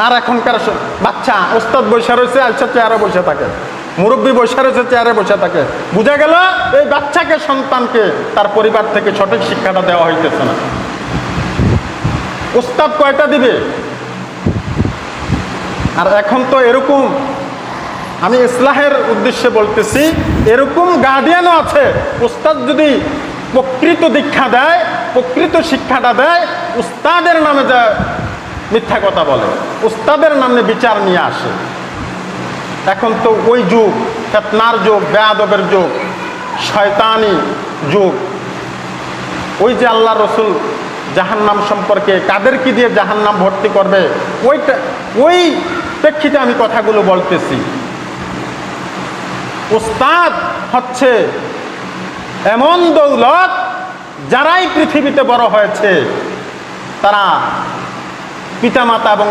আর এখনকার বাচ্চা ওস্তাদ বসে রয়েছে, আচ্ছা চেয়ারে বসে থাকে, মুরব্বী বসে রয়েছে চেয়ারে বসে থাকে। বুঝা গেল এই বাচ্চাকে, সন্তানকে তার পরিবার থেকে সঠিক শিক্ষাটা দেওয়া হইতেছে না। ওস্তাদ কয়টা দিবে? আর এখন তো এরকম, আমি ইসলাহের উদ্দেশ্যে বলতেছি, এরকম গার্ডিয়ানও আছে, উস্তাদ যদি প্রকৃত দীক্ষা দেয়, প্রকৃত শিক্ষাটা দেয়, উস্তাদের নামে যা মিথ্যা কথা বলে, উস্তাদের নামে বিচার নিয়ে আসে। এখন তো ওই যুগ, ফিতনার যুগ, বেয়াদবের যুগ, শয়তানি যুগ। ওই যে আল্লাহ রসুল জাহান্নাম সম্পর্কে কাদেরকে দিয়ে জাহান্নাম ভর্তি করবে, ওই প্রেক্ষিতে আমি কথাগুলো বলতেছি। উস্তাদ হচ্ছে এমন দৌলত, যারাই পৃথিবীতে বড় হয়েছে তারা পিতামাতা এবং